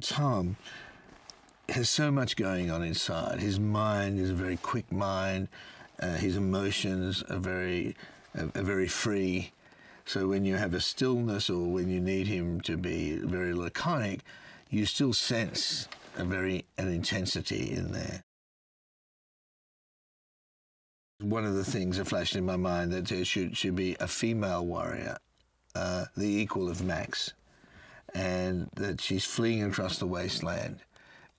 Tom has so much going on inside. His mind is a very quick mind. His emotions are very free. So when you have a stillness or when you need him to be very laconic, you still sense an intensity in there. One of the things that flashed in my mind that there should be a female warrior, the equal of Max, and that she's fleeing across the wasteland,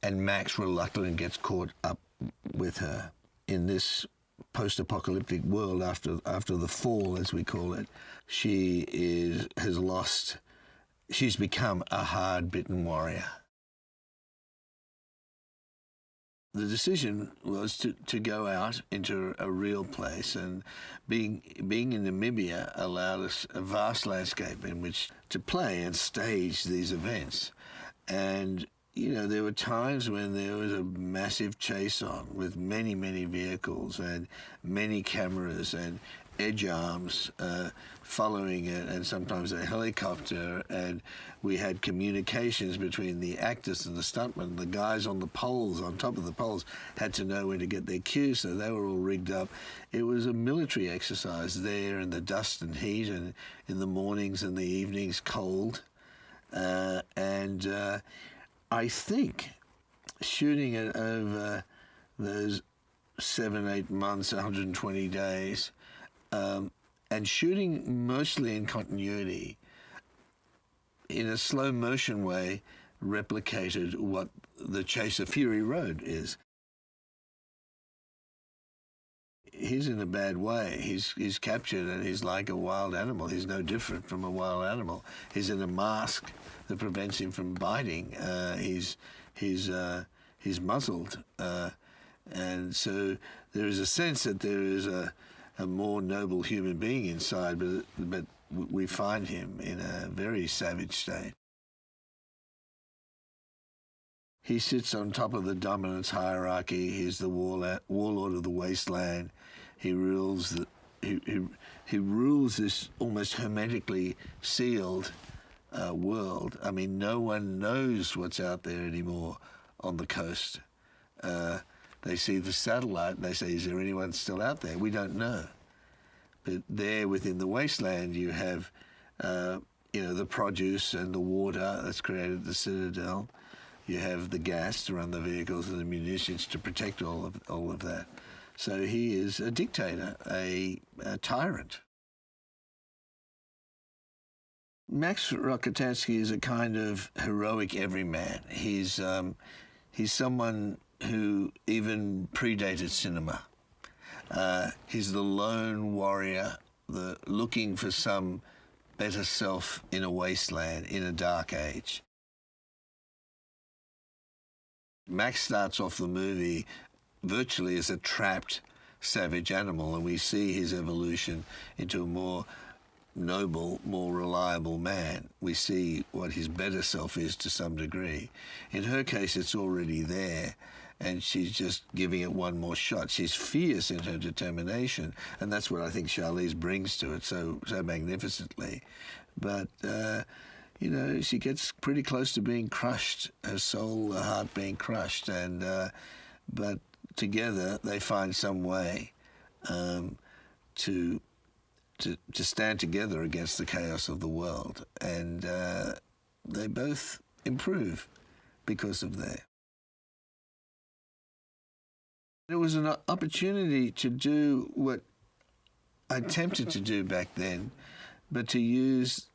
and Max reluctantly gets caught up with her in this post-apocalyptic world after the fall, as we call it. She's become a hard-bitten warrior. The decision was to go out into a real place, and being in Namibia allowed us a vast landscape in which to play and stage these events. And, there were times when there was a massive chase on with many, many vehicles and many cameras and edge arms following it, and sometimes a helicopter, and we had communications between the actors and the stuntmen. The guys on the poles, on top of the poles, had to know when to get their cues, so they were all rigged up. It was a military exercise there in the dust and heat, and in the mornings and the evenings cold. I think shooting it over those 7-8 months, 120 days, and shooting mostly in continuity, in a slow motion way, replicated what the Chase of Fury Road is. He's in a bad way. He's captured and he's like a wild animal. He's no different from a wild animal. He's in a mask that prevents him from biting. He's muzzled, and so there is a sense that there is a more noble human being inside, but we find him in a very savage state. He sits on top of the dominance hierarchy. He's the warlord of the wasteland. He rules he rules this almost hermetically sealed world. I mean, no one knows what's out there anymore on the coast. They see the satellite and they say, is there anyone still out there? We don't know. But there within the wasteland you have, the produce and the water that's created the citadel. You have the gas to run the vehicles and the munitions to protect all of that. So he is a dictator, a tyrant. Max Rokitansky is a kind of heroic everyman. He's someone who even predated cinema. He's the lone warrior, looking for some better self in a wasteland, in a dark age. Max starts off the movie virtually as a trapped, savage animal, and we see his evolution into a more noble, more reliable man. We see what his better self is to some degree. In her case, it's already there, and she's just giving it one more shot. She's fierce in her determination, and that's what I think Charlize brings to it so magnificently. But she gets pretty close to being crushed, her soul, her heart being crushed, and but together they find some way to stand together against the chaos of the world, and they both improve because of that. It was an opportunity to do what I attempted to do back then, but to use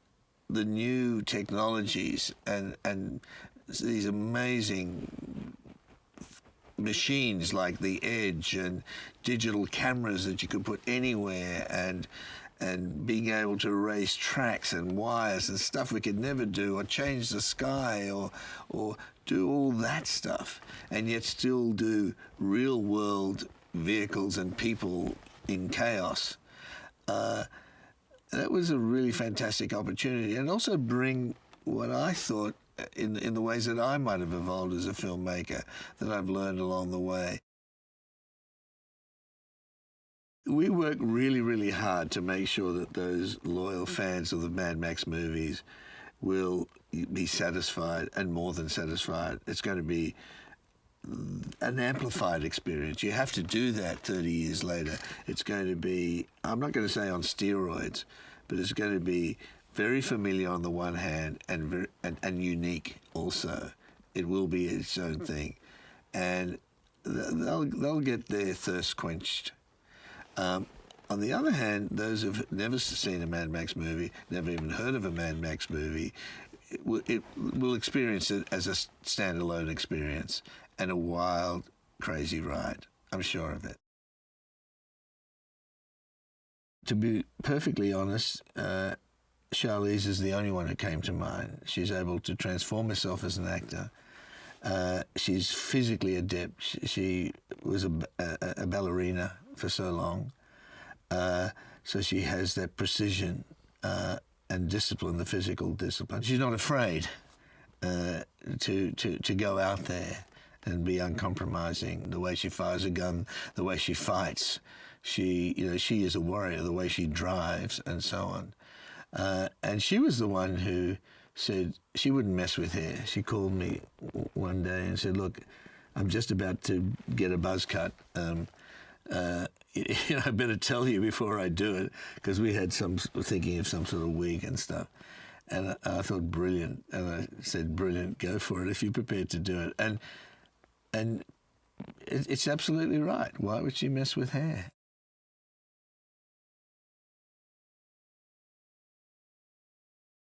the new technologies and these amazing machines like the Edge and digital cameras that you could put anywhere, and being able to erase tracks and wires and stuff we could never do, or change the sky, or do all that stuff, and yet still do real world vehicles and people in chaos. That was a really fantastic opportunity, and also bring what I thought in the ways that I might have evolved as a filmmaker, that I've learned along the way. We work really, really hard to make sure that those loyal fans of the Mad Max movies will be satisfied and more than satisfied. It's going to be an amplified experience. You have to do that 30 years later. It's going to be, I'm not going to say on steroids, but it's going to be very familiar on the one hand and unique also. It will be its own thing. And they'll get their thirst quenched. On the other hand, those who've never seen a Mad Max movie, never even heard of a Mad Max movie, it will experience it as a standalone experience and a wild, crazy ride. I'm sure of it. To be perfectly honest, Charlize is the only one who came to mind. She's able to transform herself as an actor. She's physically adept. She was a ballerina for so long. So she has that precision and discipline, the physical discipline. She's not afraid to go out there and be uncompromising. The way she fires a gun, the way she fights. She is a warrior. The way she drives and so on. And she was the one who said she wouldn't mess with hair. She called me one day and said, "Look, I'm just about to get a buzz cut. I better tell you before I do it," because we had thinking of some sort of wig and stuff. And I thought, brilliant. And I said, brilliant, go for it if you're prepared to do it. And it's absolutely right. Why would she mess with hair?